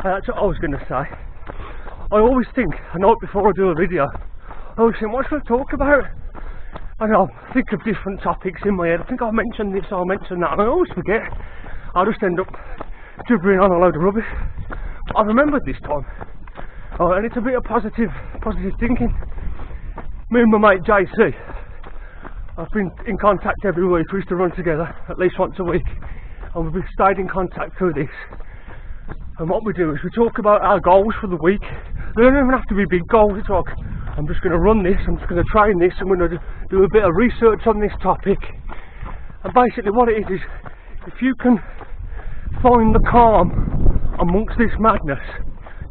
That's what I was going to say. I always think, a night before I do a video, I always think, what should I talk about? And I'll think of different topics in my head. I think I'll mention this, I'll mention that, and I always forget. I'll just end up gibbering on a load of rubbish. I remembered this time. Oh, and it's a bit of positive thinking. Me and my mate JC, I've been in contact every week. We used to run together at least once a week, and we've stayed in contact through this. And what we do is we talk about our goals for the week. They don't even have to be big goals. It's like, I'm just going to run this, I'm just going to train this, I'm going to do a bit of research on this topic. And basically what it is if you can find the calm amongst this madness,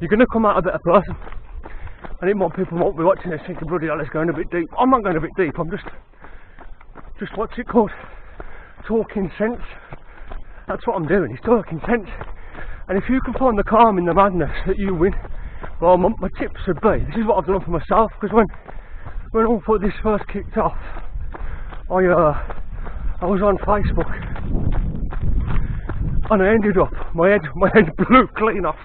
you're going to come out a better person. I think more people won't be watching this thinking, bloody hell, it's going a bit deep. I'm not going a bit deep, I'm just what's it called? Talking sense. That's what I'm doing, it's talking sense. And if you can find the calm in the madness, that you win. Well, my tips would be, this is what I've done for myself, because when all this first kicked off, I was on Facebook, and I ended up, my head blew clean off.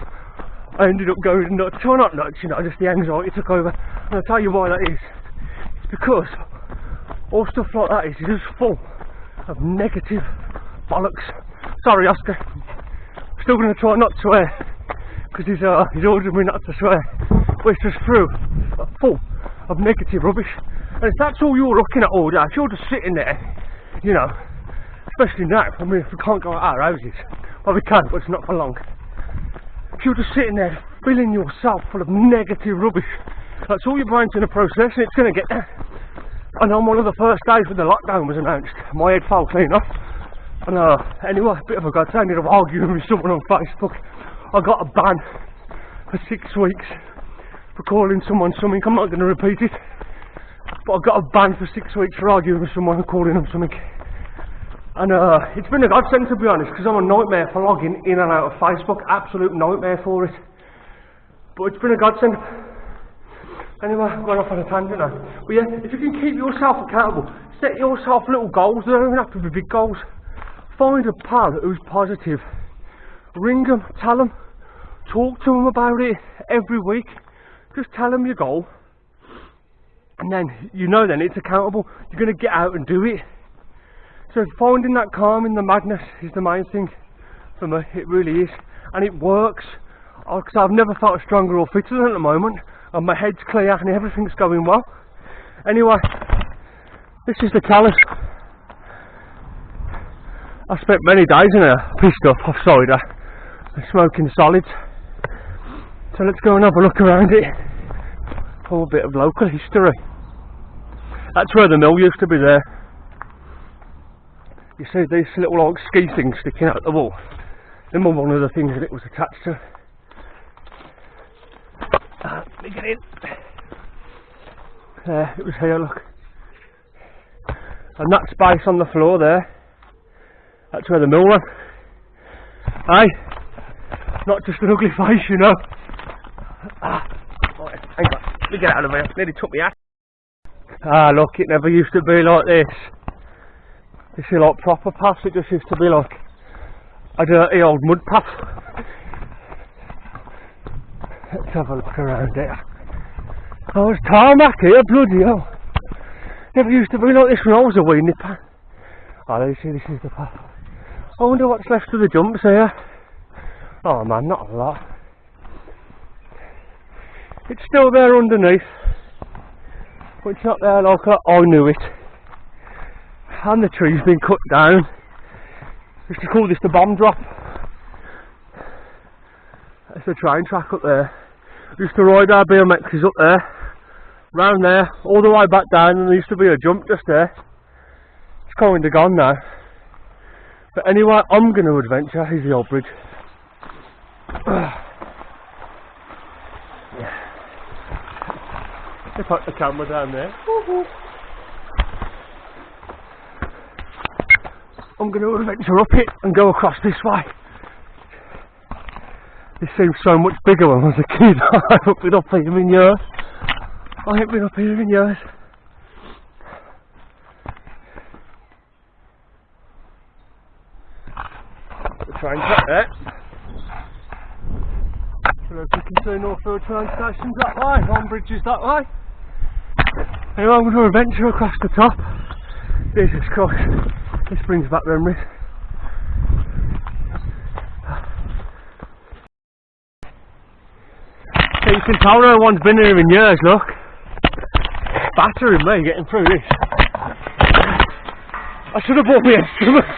I ended up going nuts, well not nuts, you know, just the anxiety took over. And I'll tell you why that is. It's because all stuff like that is just full of negative bollocks. Sorry Oscar, still going to try not to swear, because he's ordered me not to swear, but it's just full of negative rubbish. And if that's all you're looking at all day, if you're just sitting there, you know, especially now, I mean, if we can't go out our houses, well we can, but it's not for long. If you're just sitting there filling yourself full of negative rubbish, that's all your brain's going to process, and it's going to get there. And on one of the first days when the lockdown was announced, my head fell clean off. And anyway, a bit of a godsend, I ended up arguing with someone on Facebook. I got a ban for 6 weeks for calling someone something. I'm not going to repeat it, but I got a ban for 6 weeks for arguing with someone and calling them something. And it's been a godsend, to be honest, because I'm a nightmare for logging in and out of Facebook. Absolute nightmare for it. But it's been a godsend. Anyway, I'm going off on a tangent now. But yeah, if you can keep yourself accountable, set yourself little goals. They don't even have to be big goals. Find a pal who's positive. Ring them, tell them, talk to them about it every week. Just tell them your goal, and then you know then it's accountable. You're going to get out and do it. So finding that calm in the madness is the main thing for me. It really is, and it works. Because I've never felt stronger or fitter than at the moment, and my head's clear and everything's going well. Anyway, this is the callus. I spent many days in a pissed off cider and smoking solids. So let's go and have a look around it. Oh, a bit of local history. That's where the mill used to be there. You see these little like ski things sticking out the wall. Them were one of the things that it was attached to. Let me get in. There, it was here, look. And that space on the floor there, that's where the mill ran. Aye, not just an ugly face, you know. Right, hang on, let me get out of here. Nearly took me out. Look, it never used to be like this. This is like proper paths. It just used to be like a dirty old mud path. Let's have a look around here. Oh, it's tarmac here, bloody hell. Never used to be like this when I was a wee nipper. Oh, you see, this is the path. I wonder what's left of the jumps here. Oh man, not a lot. It's still there underneath, but it's not there like I knew it. And the tree's been cut down. Used to call this the bomb drop. That's the train track up there. We used to ride our BMXs up there, round there, all the way back down, and there used to be a jump just there. It's kind of gone now. But anyway, I'm going to adventure. Here's the old bridge. Yeah. They put the camera down there. I'm going to adventure up it and go across this way. This seems so much bigger when I was a kid. I haven't been up here in years. I haven't been up here in years. The train track there. So if you can see Northfield train stations that way, on bridges that way. Anyway, I'm going to adventure across the top. Jesus Christ, this brings back memories. So you can tell no one's been here in years, look. Battering me getting through this. I should have bought me instruments.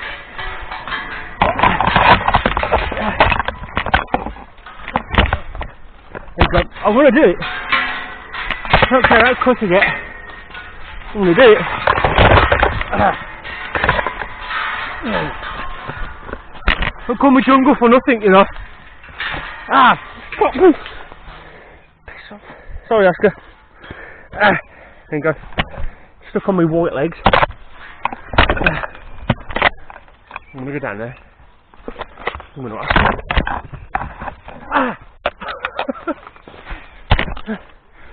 I'm going to do it. I don't care how cut I get. I'm going to do it. Don't call me jungle for nothing, you know. Fuck me. Piss off. Sorry, Oscar. There you go. Stuck on my white legs. I'm going to go down there. I'm going to ask.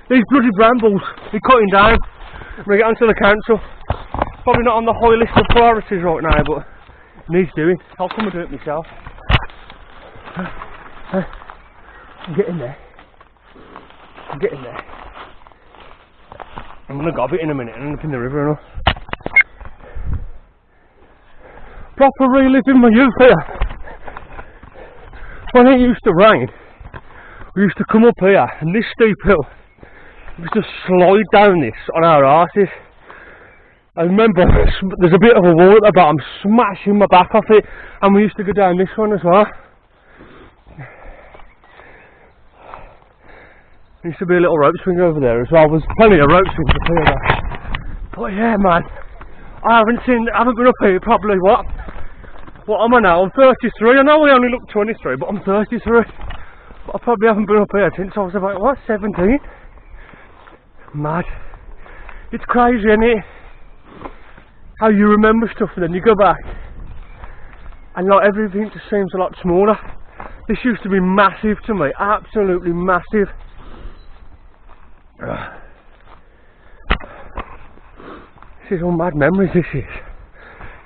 These bloody brambles, they're cutting down. I'm going to get onto the council. Probably not on the high list of priorities right now, but it needs doing. I'll come and do it myself. I'm getting there. I'm getting there. I'm going to gob it in a minute and end up in the river and all. Proper reliving my youth here. When it used to rain, we used to come up here and this steep hill, we used to slide down this on our arses. I remember there's a bit of a wall at the bottom, smashing my back off it, and we used to go down this one as well. There used to be a little rope swing over there as well. There's plenty of rope swings up here though. But yeah, man, I haven't been up here probably what am I now? I'm 33. I know I only look 23, but I'm 33. But I probably haven't been up here since I was about, what, 17? Mad. It's crazy, isn't it? How you remember stuff and then you go back and like everything just seems a lot smaller. This used to be massive to me, absolutely massive. This is all mad memories, this is.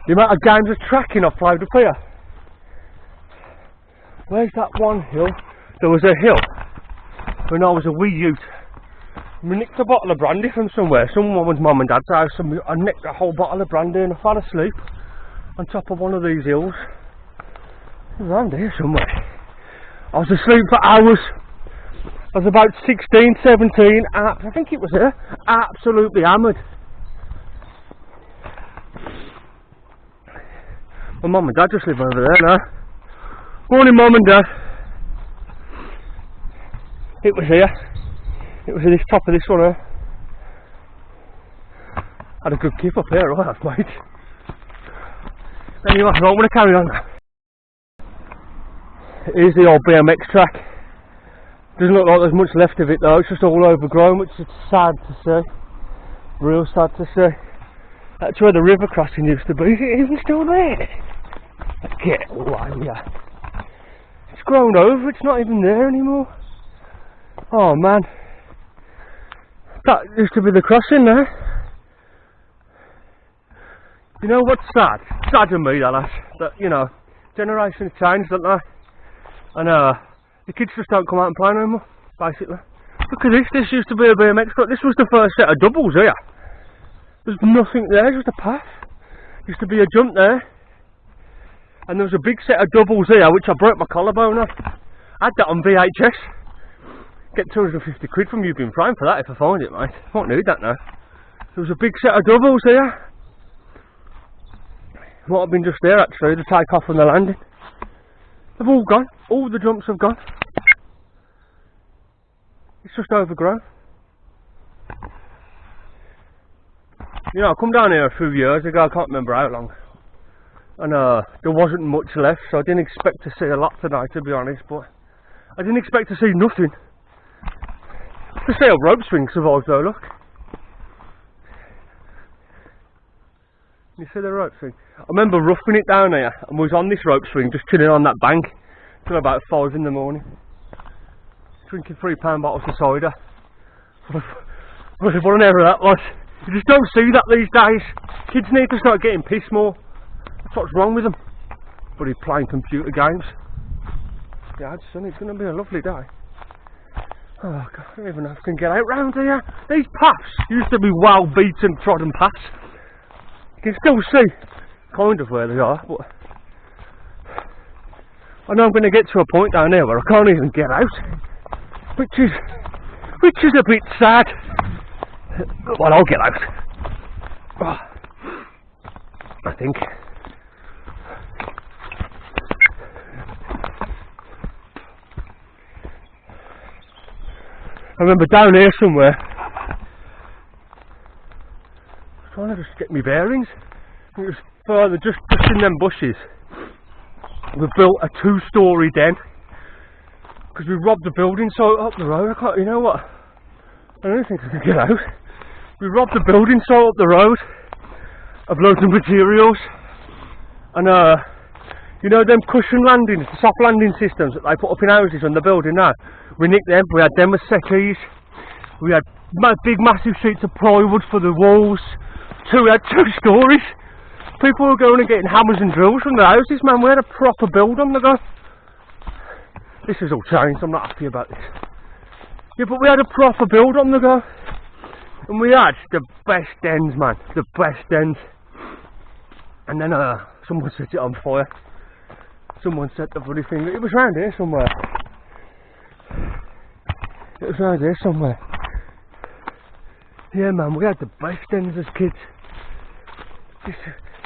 The amount of games of tracking I've played up here. Where's that one hill? There was a hill when I was a wee youth. We nicked a bottle of brandy from somewhere, someone's mum and dad's house, and I nicked a whole bottle of brandy and I fell asleep on top of one of these hills. It was around here somewhere. I was asleep for hours. I was about 16, 17, I think it was here, absolutely hammered. My mum and dad just live over there now. Morning, mum and dad. It was here. It was at this top of this one here. Had a good keep up here, right, mate. Anyway, right, I'm going to carry on now. Here's the old BMX track. Doesn't look like there's much left of it though, it's just all overgrown, which is sad to see. Real sad to see. That's where the river crossing used to be. Is it even still there? Get away, yeah. It's grown over, it's not even there anymore. Oh man. That used to be the crossing there. You know what's sad? It's sad to me, that you know, generations changed, don't they? And the kids just don't come out and play no more, basically. Look at this, this used to be a BMX track. This was the first set of doubles here. There's nothing there, just a path. Used to be a jump there. And there was a big set of doubles here, which I broke my collarbone off. I had that on VHS. Get 250 quid from you being prime for that if I find it, mate. I won't need that now. There was a big set of doubles here. Might have been just there actually, the take off and the landing. They've all gone. All the jumps have gone. It's just overgrown. You know, I come down here a few years ago, I can't remember how long. And there wasn't much left, so I didn't expect to see a lot tonight, to be honest, but I didn't expect to see nothing. To see a rope swing survive though, look. You see the rope swing? I remember roughing it down here and was on this rope swing just chilling on that bank till about 5 in the morning. Drinking £3 bottles of cider. What an error that was. You just don't see that these days. Kids need to start getting pissed more. That's what's wrong with them. But he's playing computer games. Yeah, son, it's going to be a lovely day. Oh God, I don't even know if I can get out round here. These paths used to be well beaten, trodden paths. You can still see kind of where they are, but I know I'm going to get to a point down here where I can't even get out, which is a bit sad. Well, I'll get out. Oh, I think. I remember down here somewhere, trying to just get my bearings. It was further, just in them bushes. We built a 2-storey den because we robbed the building site up the road. You know what? I don't think I can get out. We robbed the building site up the road of loads of materials, and you know them cushion landings, the soft landing systems that they put up in houses when they're building now. We nicked them. We had them as settees. We had big massive sheets of plywood for the walls. We had 2 stories. People were going and getting hammers and drills from the houses, man. We had a proper build on the go. This has all changed. I'm not happy about this. Yeah, but we had a proper build on the go. And we had the best dens, man. The best dens. And then someone set it on fire. Someone set the bloody thing. It was round here somewhere. It was round here somewhere. Yeah, man, we had the best dens as kids.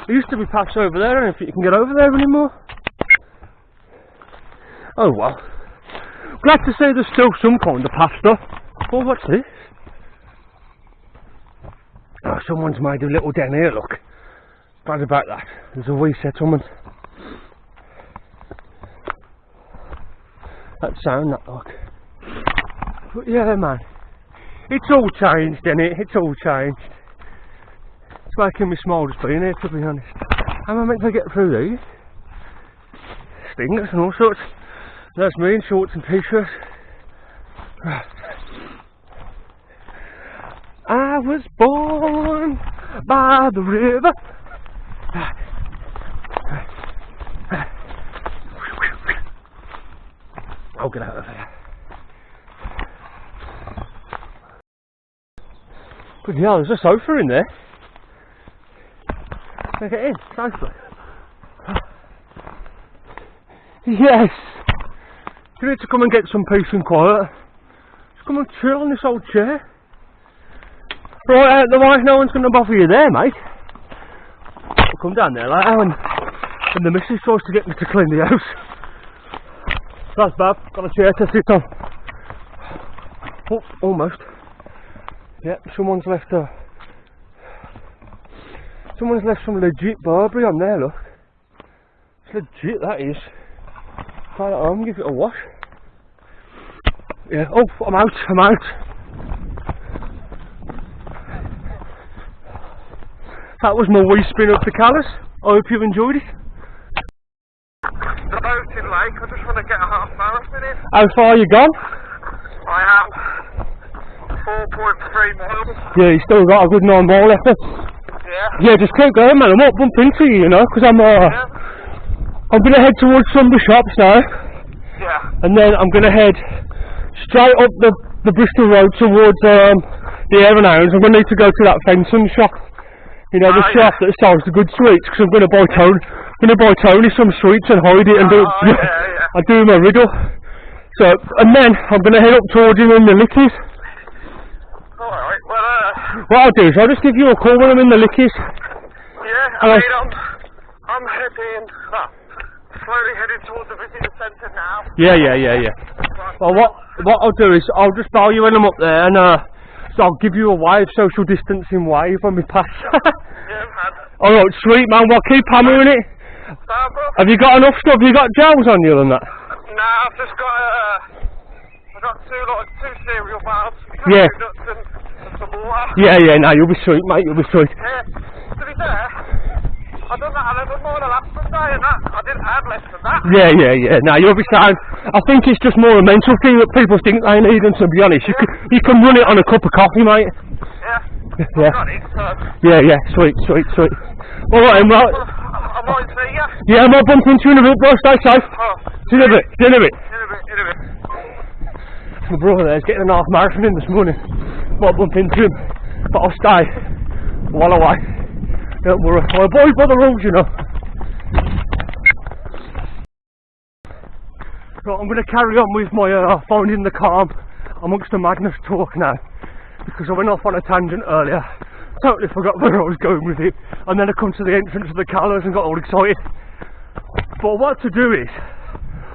There used to be paths over there. I don't think you can get over there anymore. Oh well. Glad to say there's still some kind of path though. Oh, what's this? Oh, someone's made a little den here, look. Glad about that. There's a wee settlement. That sound, that look. But yeah, man. It's all changed, innit? It's all changed. It's making me smile just being here, to be honest. How am I meant to get through these? Stingers and all sorts. That's me in shorts and t-shirts. I was born by the river. I'll get out of here. But yeah, there's a sofa in there. Can I get in? Safely. Yes! You need to come and get some peace and quiet. Just come and chill on this old chair. Right out the way, no one's going to bother you there, mate. I'll come down there later when the missus tries to get me to clean the house. That's bad, got a chair to sit on. Oh, almost. Yeah, someone's left some legit Burberry on there, look. It's legit, that is. Try it at home, give it a wash. Yeah, oh, I'm out. That was my wee spin up the Callus. I hope you enjoyed it. The boat's in lake, I just want to get a half marathon in. How far you gone? I am 4.3 miles. Yeah, you still got a good 9 mile left. Yeah. Yeah, just keep going, man. I won't bump into you, you know, because I'm going to head towards Sunbury Shops now. Yeah. And then I'm going to head straight up the Bristol Road towards the Hare and Hounds. I'm going to need to go to that fencing shop. You know, the shop that sells the good sweets, because I'm going to buy Tony some sweets and hide it and do I do my riddle. So, and then I'm going to head up towards him in the Lickies. Alright, well What I'll do is I'll just give you a call when I'm in the Lickies. yeah, I mean, I'm heading, slowly heading towards the visitor centre now. Yeah. Well, what I'll do is I'll just bow you when I'm up there, and so I'll give you a wave, social distancing wave when we pass. Yeah, man. Alright, sweet man, well keep hammering it. Have you got enough stuff? Have you got gels on you and that? Nah, I've just got I've got two cereal bars, Yeah. nuts and some water. Yeah, no, you'll be sweet, mate, you'll be sweet. Yeah, to be fair, I done that 11 more last Sunday and that, I didn't have less than that. Yeah, no, you'll be sound. I think it's just more a mental thing that people think they need, and to be honest, you can run it on a cup of coffee, mate. Yeah. Got it, so. Yeah, sweet. Alright, well, I might see ya. yeah, I might bump into you in a bit, bro, stay safe. Oh, See you in a bit. in a bit. my brother there's getting an half marathon in this morning. Might bump into him, but I'll stay while away. Don't worry, I abide by the rules, you know. Right, I'm going to carry on with my finding the calm amongst the madness talk now, because I went off on a tangent earlier, totally forgot where I was going with it, and then I come to the entrance of the colours and got all excited. But what to do is,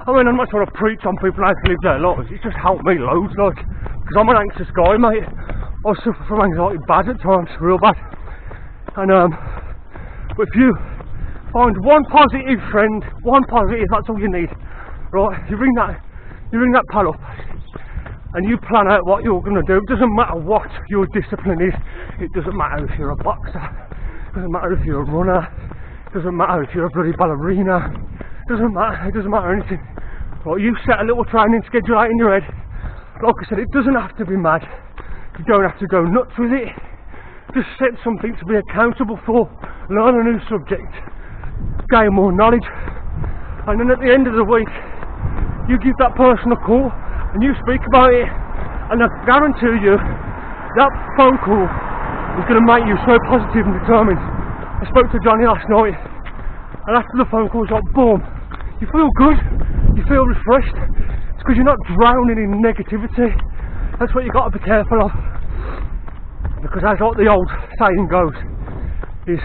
I mean, I'm not trying to preach on people how to live their lives, it's just helped me loads, like, because I'm an anxious guy, mate. I suffer from anxiety bad at times, real bad. And but if you find one positive friend, one positive, that's all you need. Right, you ring that pal up and you plan out what you're going to do. It doesn't matter what your discipline is, it doesn't matter if you're a boxer, it doesn't matter if you're a runner, it doesn't matter if you're a bloody ballerina, it doesn't matter anything. Right, you set a little training schedule out in your head. Like I said, it doesn't have to be mad, you don't have to go nuts with it, just set something to be accountable for, learn a new subject, gain more knowledge, and then at the end of the week you give that person a call and you speak about it, and I guarantee you that phone call is going to make you so positive and determined. I spoke to Johnny last night, and after the phone call, it's like boom, you feel good, you feel refreshed. It's because you're not drowning in negativity. That's what you've got to be careful of, because as like the old saying goes, is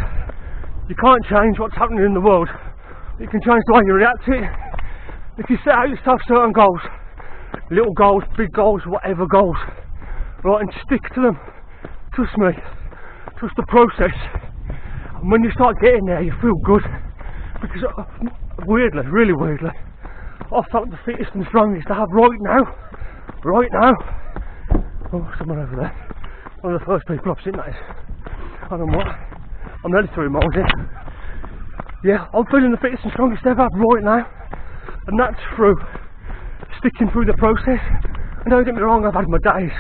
you can't change what's happening in the world, you can change the way you react to it. If you set out yourself certain goals, little goals, big goals, whatever goals, right, and stick to them, trust me, trust the process, and when you start getting there you feel good, because weirdly, really weirdly, I felt the fittest and strongest I have right now. Oh, someone over there, one of the first people I've seen, that is. I don't know what, I'm nearly 3 miles in. Yeah, I'm feeling the fittest and strongest ever right now, and that's through sticking through the process. And don't get me wrong, I've had my days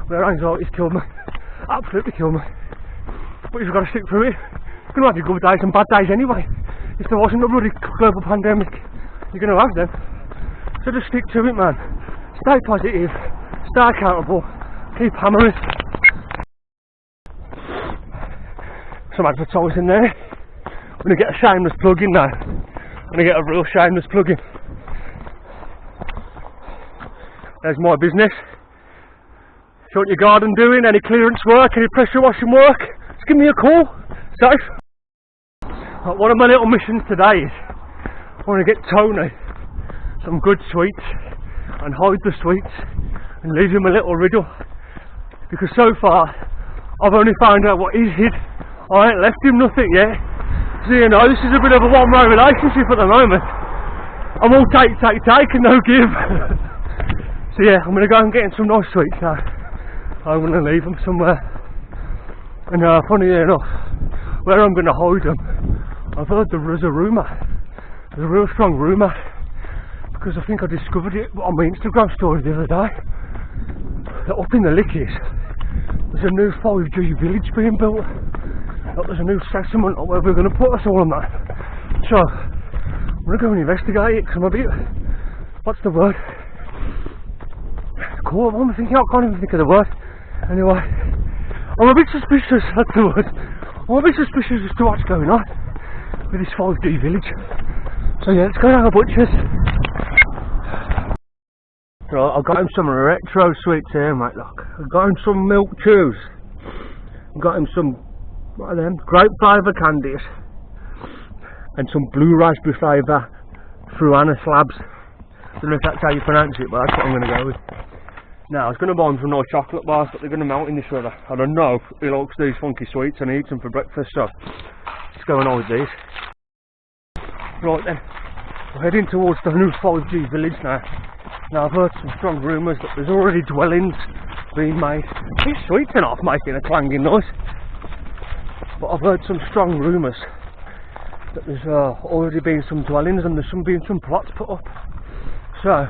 where anxiety's killed me, absolutely killed me, but you've got to stick through it. You're going to have your good days and bad days anyway. If there wasn't a bloody global pandemic, you're going to have them. So just stick to it, man. Stay positive, stay accountable, keep hammering. Some advertising there. I'm going to get a shameless plug in now. I'm going to get a real shameless plug in. There's my business. If you want your garden doing, any clearance work, any pressure washing work, just give me a call. Safe. One of my little missions today is I want to get Tony some good sweets and hide the sweets and leave him a little riddle, because so far I've only found out what he's hid. I ain't left him nothing yet. So you know, this is a bit of a one-way relationship at the moment. I'm all take and no give. So yeah, I'm going to go and get him some nice sweets now. I'm going to leave them somewhere. And funny enough, where I'm going to hide them, I've heard there's a rumour. There's a real strong rumour, because I think I discovered it on my Instagram story the other day, that up in the Lickies there's a new 5G village being built. That there's a new settlement where we're going to put us all on that. So I'm going to go and investigate it, because I'm a bit, what's the word? Cool, I'm thinking, I can't even think of the word. Anyway, I'm a bit suspicious, that's the word. I'm a bit suspicious as to what's going on with this 5G village. So yeah, let's go down the butcher's. Right, I've got him some retro sweets here, mate, look. I've got him some milk chews. I've got him some, what are them? Grape flavour candies. And some blue raspberry flavour Fruana slabs. I don't know if that's how you pronounce it, but that's what I'm going to go with. Now, I was going to buy him some nice chocolate bars, but they're going to melt in this weather. I don't know if he likes these funky sweets and he eats them for breakfast, so let's go and on with these. Right then, we're heading towards the new 5G village now. Now, I've heard some strong rumours that there's already dwellings being made. These sweets are not making a clanging noise, but I've heard some strong rumours that there's already been some dwellings and there's been some plots put up. So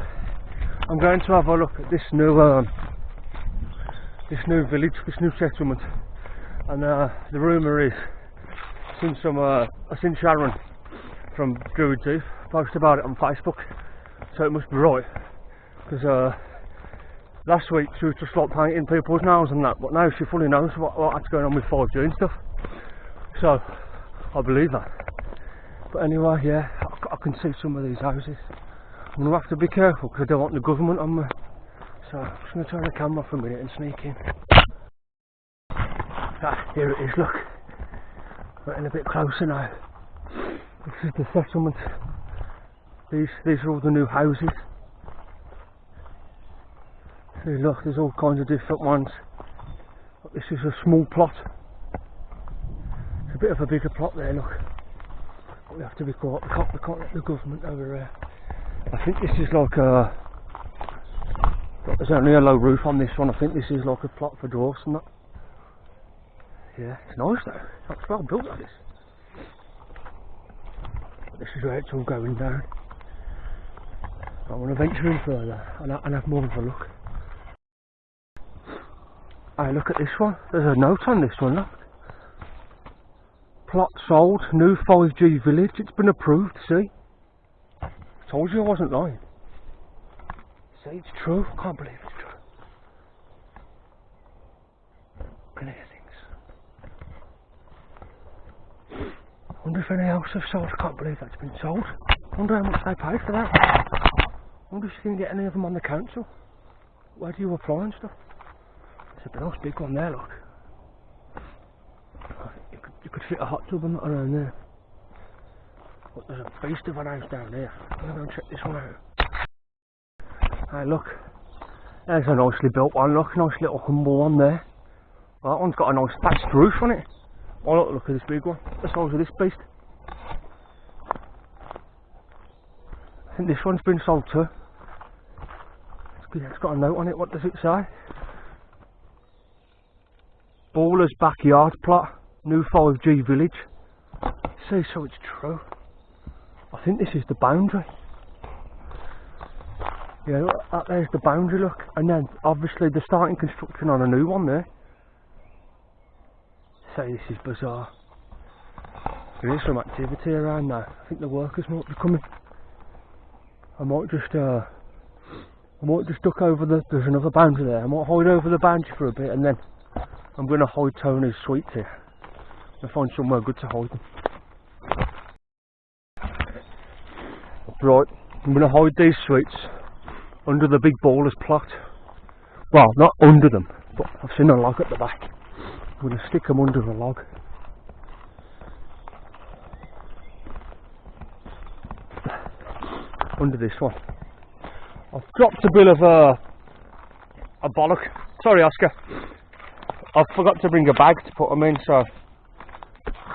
I'm going to have a look at this new village, this new settlement, and the rumour is, I've seen Sharon from Druid's Eve post about it on Facebook, so it must be right, because last week she was just like painting people's nails and that, but now she fully knows what's going on with 5G and stuff. So I believe that. But anyway, yeah, I can see some of these houses. I'm gonna have to be careful because I don't want the government on me. So I'm just gonna turn the camera for a minute and sneak in. Ah, here it is, look. Getting a bit closer now. This is the settlement. These are all the new houses. See, look, there's all kinds of different ones. But this is a small plot. It's a bit of a bigger plot there, look. But we have to be quiet. We can't let the government over there. I think this is like a... There's only a low roof on this one. I think this is like a plot for dwarfs and that. Yeah, it's nice though. It's well built like this. This is where it's all going down. I want to venture in further and have more of a look. Hey, look at this one. There's a note on this one, look. Plot sold, new 5G village. It's been approved, see? I told you I wasn't lying. See, it's true. I can't believe it's true. Look at these things. I wonder if any else have sold. I can't believe that's been sold. I wonder how much they paid for that. I wonder if you can get any of them on the council. Where do you apply and stuff? There's a nice big one there, look. You could fit a hot tub and that around there. But there's a beast of an house down there. I'm gonna go and check this one out. Hey, look. There's a nicely built one, look. Nice little humble one there. Well, that one's got a nice thatched roof on it. Oh, look at this big one. The size of this beast. I think this one's been sold too. It's got a note on it. What does it say? Baller's backyard plot. New 5G village. See, so it's true. I think this is the boundary. Yeah, look, there's the boundary, look. And then, obviously, they're starting construction on a new one there. Say, this is bizarre. There is some activity around now. I think the workers might be coming. I might just duck over there's another boundary there. I might hide over the boundary for a bit and then I'm going to hide Tony's sweets here. And find somewhere good to hide them. Right, I'm going to hide these sweets under the big baller's plot. Well, not under them, but I've seen a log at the back. I'm going to stick them under the log. Under this one. I've dropped a bit of a bollock. Sorry, Oscar. I forgot to bring a bag to put them in, so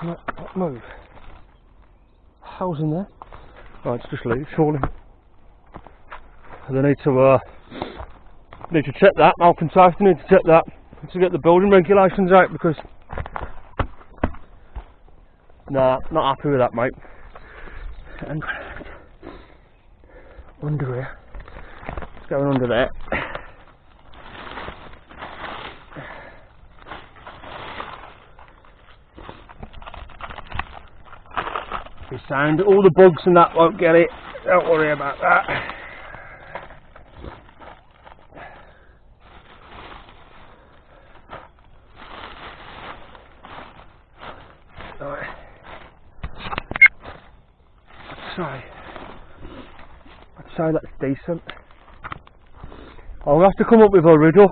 can I move? How's in there? Oh, it's just leaves falling. They need to check that. Health and safety need to check that to get the building regulations out because nah, not happy with that, mate. And under here. It's going under there. Be sound. All the bugs and that won't get it. Don't worry about that. Right. I'd say that's decent. I'll have to come up with a riddle.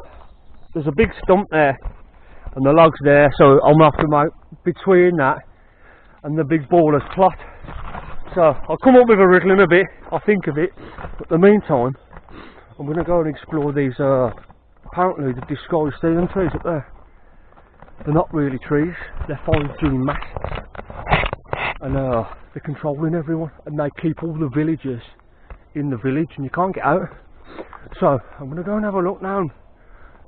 There's a big stump there and the log's there, so I'm going to have to make between that and the big baller's plot. So I'll come up with a riddle in a bit. I'll think of it. But in the meantime, I'm going to go and explore these apparently the disguised ceiling trees up there. They're not really trees, they're 5G masts. And they're controlling everyone, and they keep all the villagers in the village and you can't get out. So I'm going to go and have a look now and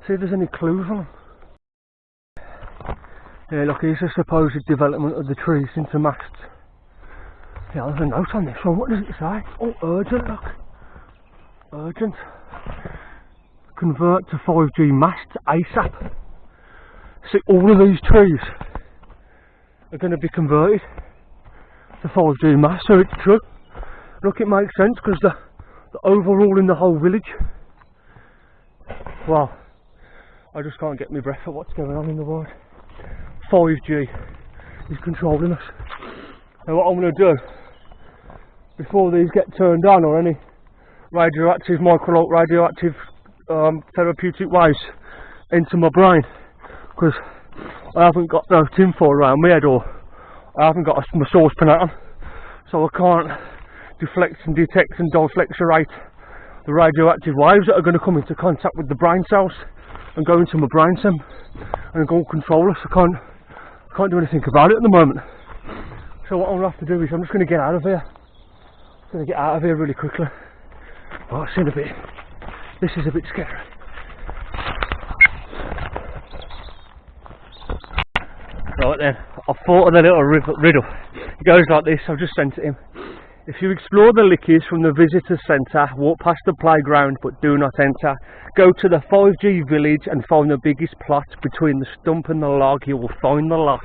see if there's any clues on them. Yeah, look, here's a supposed development of the trees into masts. Yeah, there's a note on this one. What does it say? Oh, urgent, look. Urgent. Convert to 5G masts ASAP. See, all of these trees are going to be converted to 5G masts, so it's true. Look, it makes sense because the overall in the whole village. well, I just can't get my breath at what's going on in the world. 5G is controlling us. And what I'm going to do, before these get turned on, or any radioactive, radioactive therapeutic waves into my brain, because I haven't got no tinfoil around my head, or I haven't got my saucepan on, so I can't deflect and detect and deflecturate the radioactive waves that are going to come into contact with the brain cells and go into my brain stem and go and control us. I can't do anything about it at the moment. So what I'm going to have to do is I'm just going to get out of here. I'm going to get out of here really quickly. Oh, it's in a bit. This is a bit scary. Right then, I've thought of the little riddle. It goes like this, I've just sent it him. If you explore the Lickies from the visitor centre, walk past the playground but do not enter, go to the 5G village and find the biggest plot, between the stump and the log you will find the lot.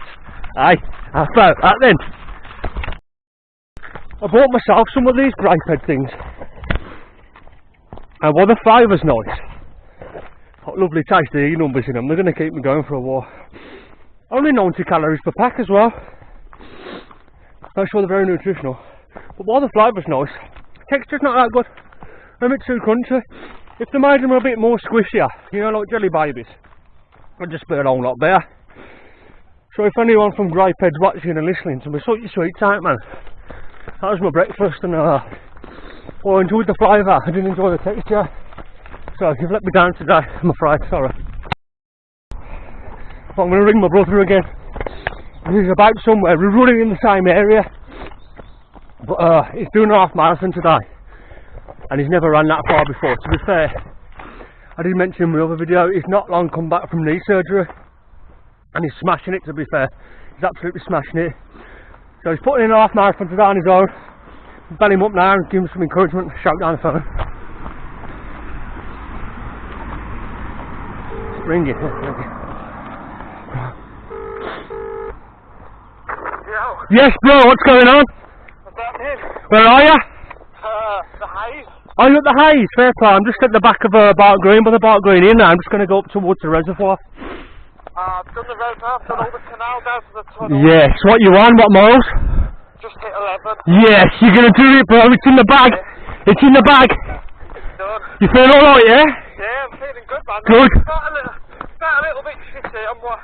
Aye, how about that then? I bought myself some of these grape head things. And well, the flavour's nice. Got lovely tasty numbers in them, they're going to keep me going for a while. Only 90 calories per pack as well. Not sure they're very nutritional. But while the flavour's nice, texture's not that good. A bit too crunchy. If they made them a bit more squishier, you know, like jelly babies, I'd just be a whole lot better. So if anyone from Grapehead's watching and listening to me, sort your sweets out, man. That was my breakfast, and well, I enjoyed the flavour, I didn't enjoy the texture. So you've let me down today, I'm afraid, sorry. But I'm going to ring my brother again. He's about somewhere, we're running in the same area. But he's doing a half marathon today, and he's never ran that far before. To be fair, I did mention in my other video, he's not long come back from knee surgery, and he's smashing it, to be fair. He's absolutely smashing it. So he's putting in a half marathon today on his own. Bell him up now and give him some encouragement, shout down the phone. Ring it, ring it. Yes bro, what's going on? Where are you? The Haze. Oh, you're at the Haze, fair play. I'm just at the back of Bark Green, by the Bark Green Inn now. I'm just going to go up towards the reservoir. I've done the road now, I've done all the canal down to the tunnel. Yes, what you on? What miles? Just hit 11. Yes, you're going to do it, bro. It's in the bag. It's in the bag. It's done. You feel alright, yeah? Yeah, I'm feeling good, man. Good. Got a little bit shitty on my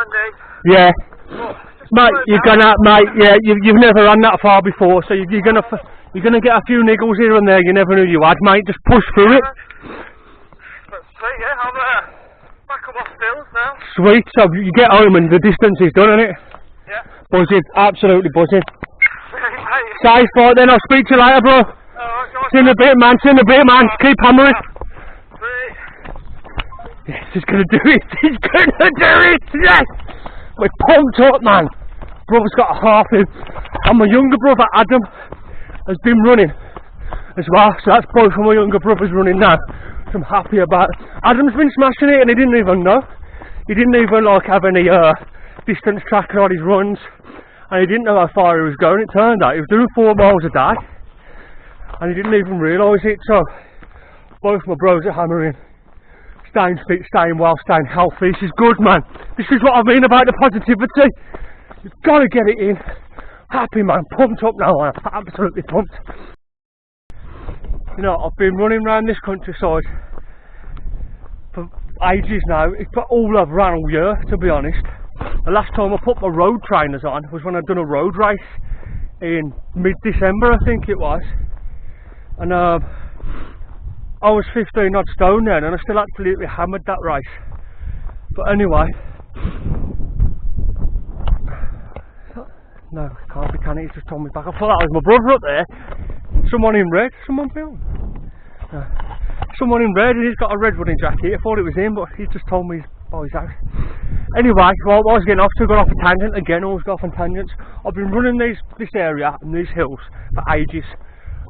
knee. Yeah. But Mate, you're gonna, yeah, you've never run that far before, so you're gonna get a few niggles here and there you never knew you had, mate. Just push through it. But sweet, yeah, I'm back on my stills now. Sweet. So you get home and the distance is done, isn't it? Yeah. Buzzing, absolutely buzzing. Mate. Safe, right then. I'll speak to you later, bro. Alright, guys. See you in a bit, man. See you in a bit, man. Keep hammering. Sweet. Yes, he's gonna do it. He's gonna do it. Yes. We're pumped up, man. Brother's got a half in, and my younger brother Adam has been running as well, so that's both of my younger brothers running now, so I'm happy about it. Adam's been smashing it and he didn't even know. He didn't even like have any distance tracker on his runs, and he didn't know how far he was going. It turned out he was doing 4 miles a day and he didn't even realise it. So both my bros are hammering, staying fit, staying well, staying healthy. This is good, man. This is what I mean about the positivity. You've got to get it in. Happy, man. Pumped up now. I'm absolutely pumped. You know, I've been running around this countryside for ages now. It's all I've ran all year, to be honest. The last time I put my road trainers on was when I'd done a road race in mid-December, I think it was. And I was 15 odd stone then, and I still absolutely hammered that race. But anyway, no, it can't be, can it? He's just told me back. I thought that was my brother up there. Someone in red, someone filmed. Someone in red, and he's got a red running jacket. I thought it was him, but he just told me he's out. Anyway, well, I was getting off to go off a tangent again. Always go off on tangents. I've been running this area and these hills for ages.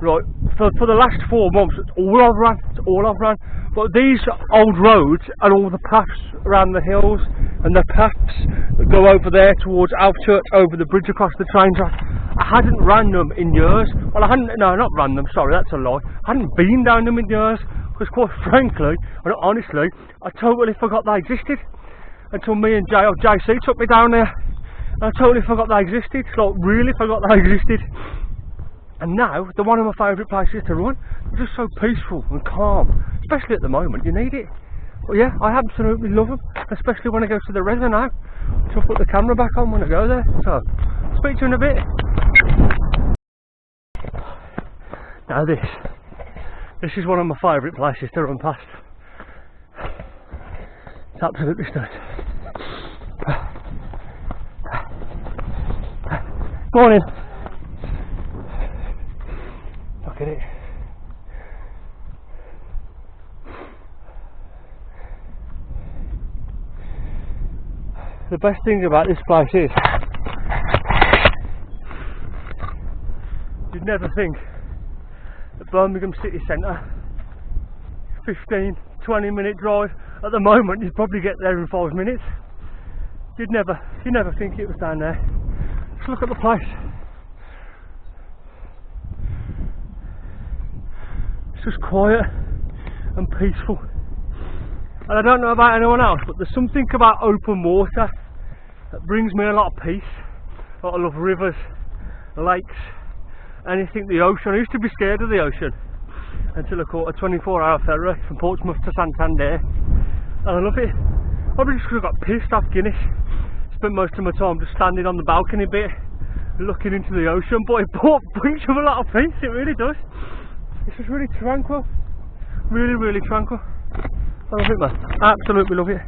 Right, for the last 4 months, it's all I've run. But these old roads and all the paths around the hills and the paths that go over there towards Alchurch, over the bridge across the train track, I hadn't ran them in years. Well, I hadn't, no, not ran them, sorry, that's a lie. I hadn't been down them in years. Because quite frankly, and honestly, I totally forgot they existed. Until me and JC took me down there. I totally forgot they existed, like really forgot they existed. And now, they're one of my favourite places to run. They're just so peaceful and calm, especially at the moment, you need it. But yeah, I absolutely love them, especially when I go to the reservoir now. So I'll put the camera back on when I go there, so speak to you in a bit. Now this is one of my favourite places to run past. It's absolutely stunning. Morning. Look at it. The best thing about this place is you'd never think that Birmingham city centre, 15-20 minute drive. At the moment you'd probably get there in 5 minutes. You'd never think it was down there. Just look at the place. It's just quiet and peaceful. And I don't know about anyone else, but there's something about open water that brings me a lot of peace. I love rivers, lakes, anything the ocean. I used to be scared of the ocean until I caught a 24-hour ferry from Portsmouth to Santander, and I love it. Probably just because I got pissed off Guinness. Spent most of my time just standing on the balcony bit, looking into the ocean, but it brings you a lot of peace, it really does. It's just really tranquil, really tranquil. I love it, man. Absolutely love it.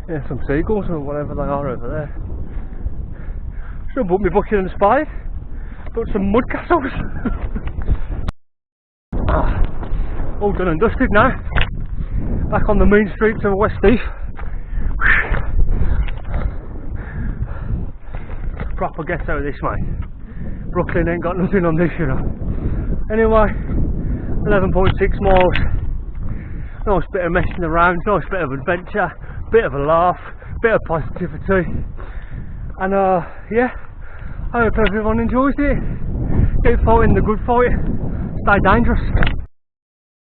Yeah, some seagulls or whatever they are over there. Should have booked me booking and spied. Booked some mud castles. All done and dusted now. Back on the main streets of West Heath. Proper ghetto this, mate. Brooklyn ain't got nothing on this, you know. Anyway, 11.6 miles. Nice bit of messing around, nice bit of adventure, bit of a laugh, bit of positivity. And yeah, I hope everyone enjoys it. Keep fighting the good fight. Stay dangerous.